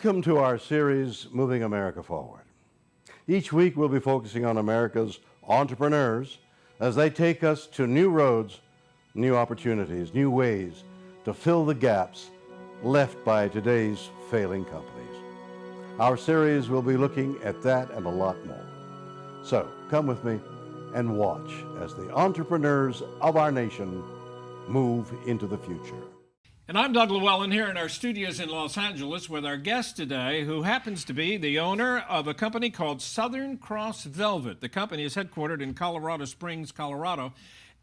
Welcome to our series, Moving America Forward. Each week we'll be focusing on America's entrepreneurs as they take us to new roads, new opportunities, new ways to fill the gaps left by today's failing companies. Our series will be looking at that and a lot more. So come with me and watch as the entrepreneurs of our nation move into the future. And I'm Doug Llewelyn here in our studios in Los Angeles with our guest today, who happens to be the owner of a company called Southern Cross Velvet. The company is headquartered in Colorado Springs, Colorado,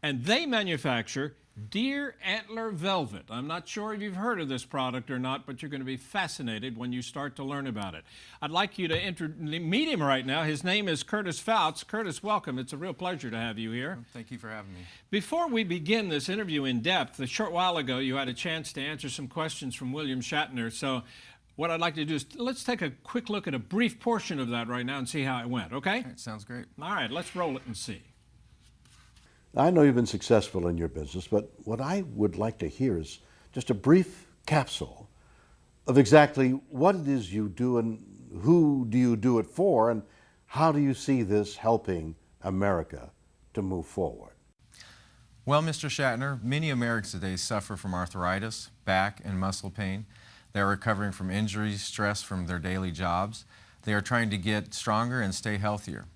and they manufacture deer antler velvet. I'm not sure if you've heard of this product or not, but you're going to be fascinated when you start to learn about it. I'd like you to meet him right now. His name is Curtis Fouts. Curtis, welcome. It's a real pleasure to have you here. Thank you for having me. Before we begin this interview in depth, a short while ago you had a chance to answer some questions from William Shatner. So what I'd like to do is let's take a quick look at a brief portion of that right now and see how it went, okay? All right, sounds great. All right, let's roll it and see. I know you've been successful in your business, but what I would like to hear is just a brief capsule of exactly what it is you do and who do you do it for, and how do you see this helping America to move forward? Well, Mr. Shatner, many Americans today suffer from arthritis, back and muscle pain. They're recovering from injuries, stress from their daily jobs. They are trying to get stronger and stay healthier.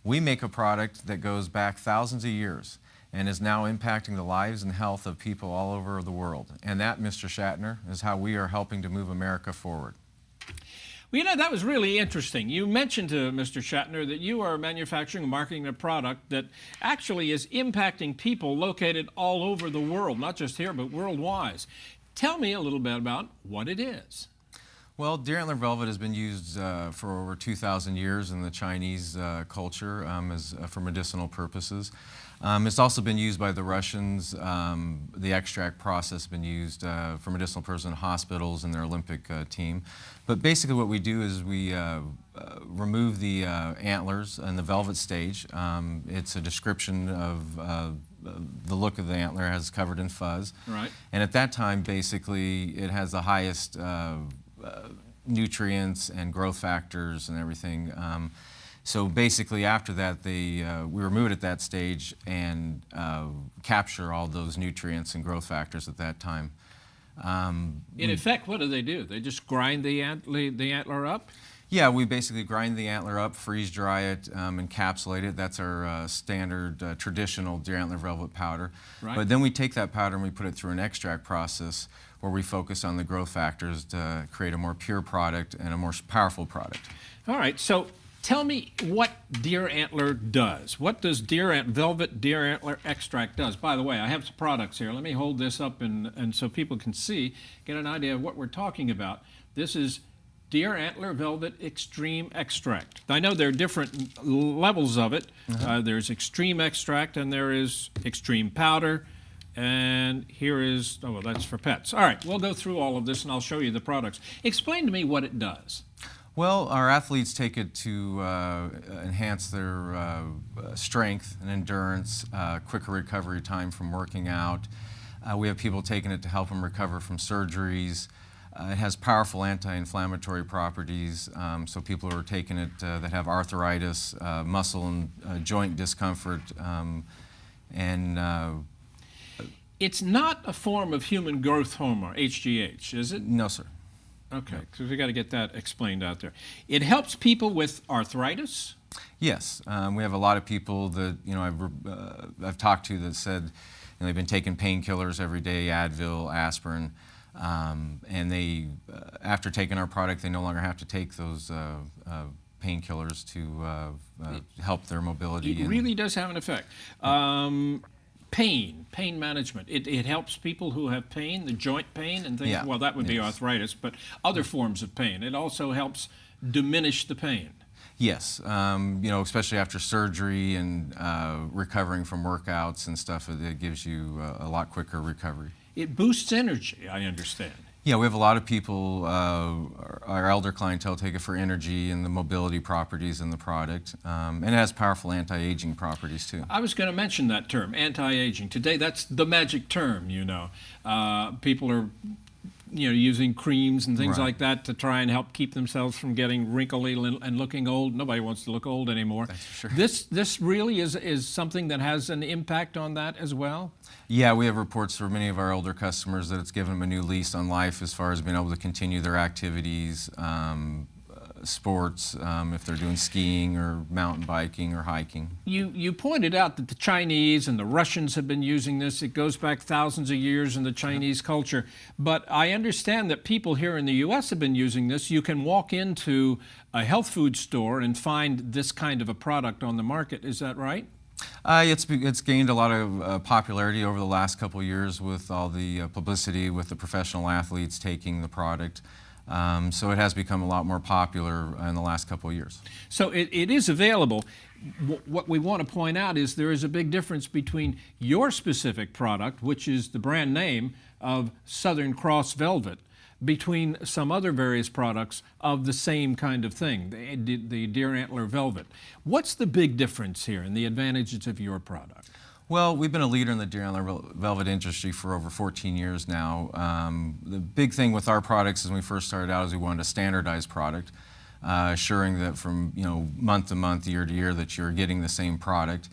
We make a product that goes back thousands of years and is now impacting the lives and health of people all over the world. And that, Mr. Shatner, is how we are helping to move America forward. Well, you know, that was really interesting. You mentioned to Mr. Shatner that you are manufacturing and marketing a product that actually is impacting people located all over the world, not just here, but worldwide. Tell me a little bit about what it is. Well, deer antler velvet has been used for over 2,000 years in the Chinese culture for medicinal purposes. It's also been used by the Russians. The extract process has been used for medicinal purposes in hospitals and their Olympic team. But basically what we do is we remove the antlers in the velvet stage. It's a description of the look of the antler as covered in fuzz. Right. And at that time, basically, it has the highest nutrients and growth factors and everything. So basically after that, we remove it at that stage and capture all those nutrients and growth factors at that time. In effect, what do? They just grind the antler up? Yeah, we basically grind the antler up, freeze dry it, encapsulate it. That's our standard traditional deer antler velvet powder. Right. But then we take that powder and we put it through an extract process where we focus on the growth factors to create a more pure product and a more powerful product. All right, so tell me what deer antler does. What does velvet deer antler extract does? By the way, I have some products here. Let me hold this up and so people can see, get an idea of what we're talking about. This is deer antler velvet extreme extract. I know there are different levels of it. There's extreme extract and there is extreme powder. And here is, oh, well, that's for pets. All right, we'll go through all of this and I'll show you the products. Explain to me what it does. Well, our athletes take it to enhance their strength and endurance, quicker recovery time from working out. We have people taking it to help them recover from surgeries. It has powerful anti-inflammatory properties, so people who are taking it that have arthritis, muscle and joint discomfort, It's not a form of human growth hormone, HGH, is it? No, sir. Okay, because we got to get that explained out there. It helps people with arthritis? Yes, we have a lot of people that I've talked to that said they've been taking painkillers every day, Advil, aspirin, and they after taking our product, they no longer have to take those painkillers to help their mobility. It really does have an effect. Pain management. It helps people who have pain, the joint pain and things. Yeah. Well, that would be arthritis, but other forms of pain. It also helps diminish the pain. Yes, especially after surgery and recovering from workouts and stuff, it gives you a lot quicker recovery. It boosts energy, I understand. Yeah, we have a lot of people, our elder clientele take it for energy and the mobility properties in the product. And it has powerful anti-aging properties too. I was going to mention that term, anti-aging. Today, that's the magic term, you know. People are using creams and things Right. like that to try and help keep themselves from getting wrinkly and looking old. Nobody wants to look old anymore. That's for sure. This really is something that has an impact on that as well? Yeah, we have reports for many of our older customers that it's given them a new lease on life as far as being able to continue their activities, sports, if they're doing skiing or mountain biking or hiking. You pointed out that the Chinese and the Russians have been using this. It goes back thousands of years in the Chinese culture. But I understand that people here in the U.S. have been using this. You can walk into a health food store and find this kind of a product on the market. Is that right? It's gained a lot of popularity over the last couple of years with all the publicity with the professional athletes taking the product. So it has become a lot more popular in the last couple of years. So it is available. What we want to point out is there is a big difference between your specific product, which is the brand name of Southern Cross Velvet, between some other various products of the same kind of thing, the Deer Antler Velvet. What's the big difference here and the advantages of your product? Well, we've been a leader in the deer antler velvet industry for over 14 years now. The big thing with our products as we first started out is we wanted a standardized product, assuring that from month to month, year to year, that you're getting the same product.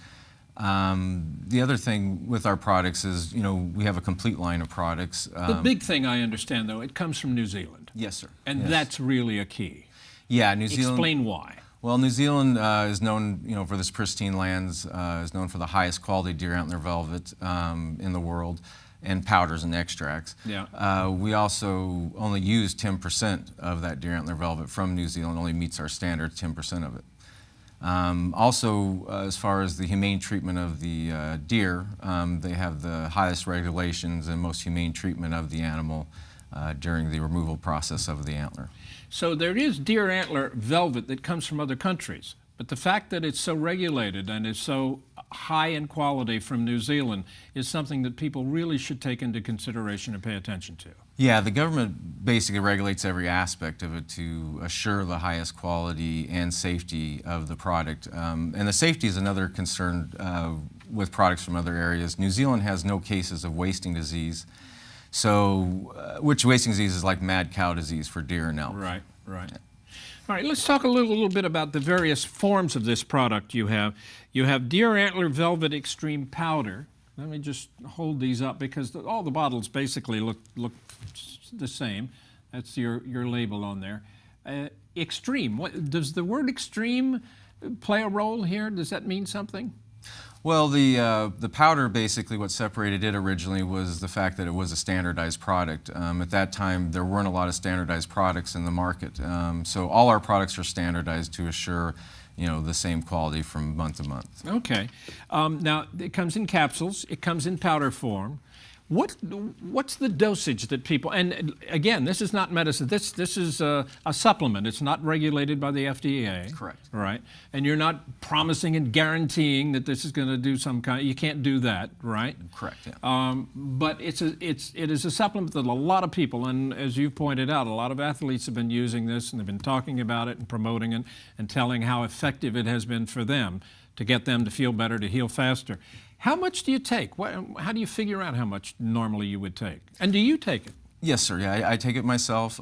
The other thing with our products is, we have a complete line of products. The big thing I understand, though, it comes from New Zealand. Yes, sir. And Yes. that's really a key. Yeah, New Zealand. Explain why. Well, New Zealand is known, for this pristine lands, is known for the highest quality deer antler velvet in the world, and powders and extracts. Yeah. We also only use 10% of that deer antler velvet from New Zealand. Only meets our standards, 10% of it. Also, as far as the humane treatment of the deer, they have the highest regulations and most humane treatment of the animal during the removal process of the antler. So there is deer antler velvet that comes from other countries, but the fact that it's so regulated and is so high in quality from New Zealand is something that people really should take into consideration and pay attention to. Yeah, the government basically regulates every aspect of it to assure the highest quality and safety of the product. And the safety is another concern with products from other areas. New Zealand has no cases of wasting disease. So, which wasting disease is like mad cow disease for deer and elk. Right, right. All right, let's talk a little bit about the various forms of this product you have. You have Deer Antler Velvet Extreme Powder. Let me just hold these up because all the bottles basically look the same. That's your label on there. Extreme, does the word extreme play a role here? Does that mean something? Well, the powder, basically what separated it originally was the fact that it was a standardized product. At that time, there weren't a lot of standardized products in the market. So all our products are standardized to assure, the same quality from month to month. Okay. Now, it comes in capsules. It comes in powder form. What's the dosage that people, and again, this is not medicine, this is a supplement. It's not regulated by the FDA. Correct. Right? And you're not promising and guaranteeing that this is going to do some kind, you can't do that, right? Correct, yeah. But it is a supplement that a lot of people, and as you've pointed out, a lot of athletes have been using this and they've been talking about it and promoting it and telling how effective it has been for them to get them to feel better, to heal faster. How much do you take? How do you figure out how much normally you would take? And do you take it? Yes, sir. Yeah, I take it myself.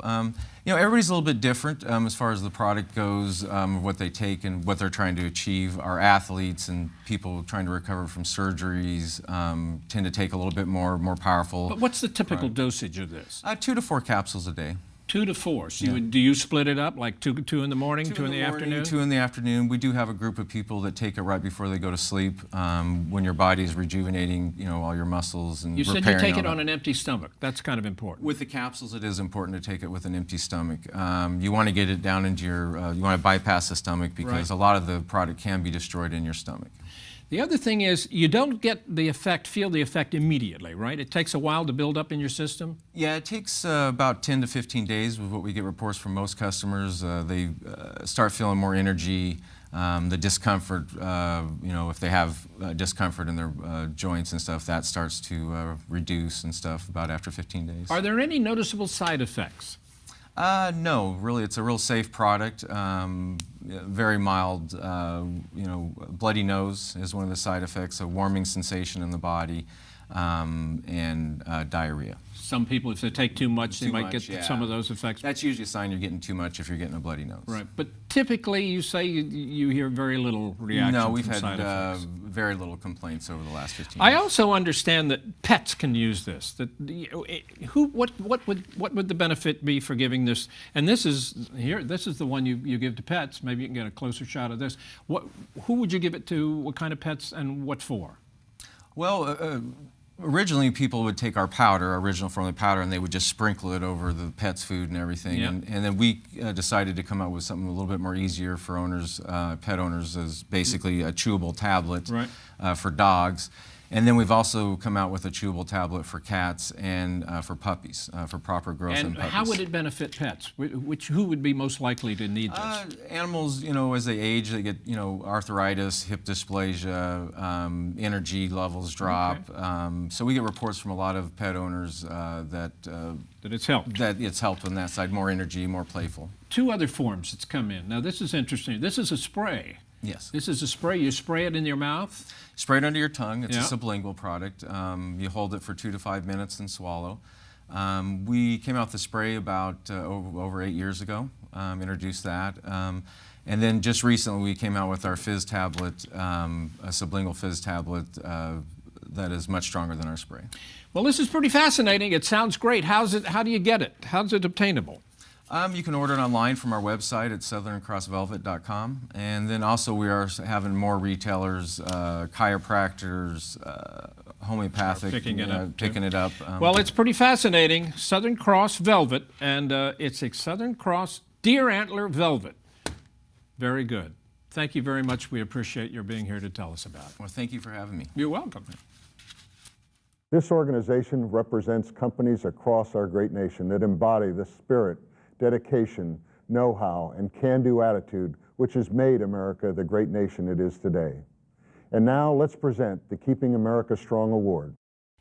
Everybody's a little bit different as far as the product goes, what they take and what they're trying to achieve. Our athletes and people trying to recover from surgeries tend to take a little bit more powerful. But what's the typical dosage of this? 2 to 4 capsules a day. 2 to 4. So Yeah. do you split it up like two in the morning, 2 in the morning, afternoon? 2 in the afternoon. We do have a group of people that take it right before they go to sleep, when your body is rejuvenating, all your muscles and You said you repairing take it all on that. an empty stomach. That's kind of important. With the capsules, it is important to take it with an empty stomach. You want to get it down into your, you want to bypass the stomach because Right. a lot of the product can be destroyed in your stomach. The other thing is you don't get feel the effect immediately, right? It takes a while to build up in your system. Yeah, it takes about 10 to 15 days with what we get reports from most customers. They start feeling more energy, the discomfort, if they have discomfort in their joints and stuff, that starts to reduce and stuff about after 15 days. Are there any noticeable side effects? No, really, it's a real safe product. Very mild, bloody nose is one of the side effects, a warming sensation in the body. and diarrhea. Some people, if they take too much, they Too might much, get yeah. some of those effects. That's usually a sign you're getting too much if you're getting a bloody nose. Right, but typically you say you hear very little reaction No, we've from had side effects. very little complaints over the last 15 I years. also understand that pets can use this. That what would the benefit be for giving this? And this is the one you give to pets. Maybe you can get a closer shot of this. Who would you give it to? What kind of pets and what for? Well, originally people would take our powder, our original formula powder, and they would just sprinkle it over the pet's food and everything. Yeah. And then we decided to come up with something a little bit more easier for owners, pet owners, as basically a chewable tablet Right. For dogs. And then we've also come out with a chewable tablet for cats and for puppies, for proper growth in And puppies. how would it benefit pets? Who would be most likely to need this? Animals, as they age, they get, arthritis, hip dysplasia, energy levels drop. So we get reports from a lot of pet owners that It's helped. that it's helped on that side, more energy, more playful. Two other forms that's come in. Now this is interesting. This is a spray. Yes. This is a spray. You spray it in your mouth. Spray it under your tongue. It's Yeah. a sublingual product. You hold it for 2 to 5 minutes and swallow. We came out with the spray about over 8 years ago, introduced that. And then just recently we came out with our fizz tablet, a sublingual fizz tablet that is much stronger than our spray. Well, this is pretty fascinating. It sounds great. How do you get it? How's it obtainable? You can order it online from our website at southerncrossvelvet.com. And then also we are having more retailers, chiropractors, homeopathic, Picking it up, too. picking it up. Well, it's pretty fascinating. Southern Cross Velvet, and it's a Southern Cross Deer Antler Velvet. Very good. Thank you very much. We appreciate your being here to tell us about it. Well, thank you for having me. You're welcome. This organization represents companies across our great nation that embody the spirit, dedication, know-how, and can-do attitude which has made America the great nation it is today. And now let's present the Keeping America Strong Award.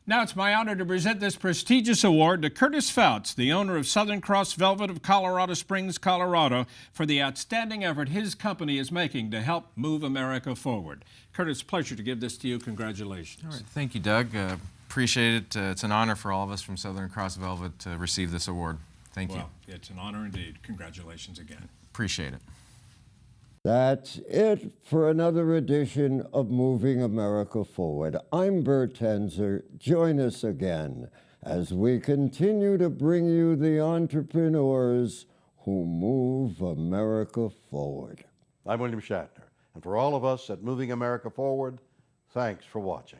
Now it's my honor to present this prestigious award to Curtis Fouts, the owner of Southern Cross Velvet of Colorado Springs, Colorado, for the outstanding effort his company is making to help move America forward. Curtis, pleasure to give this to you. Congratulations. All right, thank you, Doug. Appreciate it. It's an honor for all of us from Southern Cross Velvet to receive this award. Thank you. Well, it's an honor indeed. Congratulations again. Appreciate it. That's it for another edition of Moving America Forward. I'm Bert Tenzer. Join us again as we continue to bring you the entrepreneurs who move America forward. I'm William Shatner, and for all of us at Moving America Forward, thanks for watching.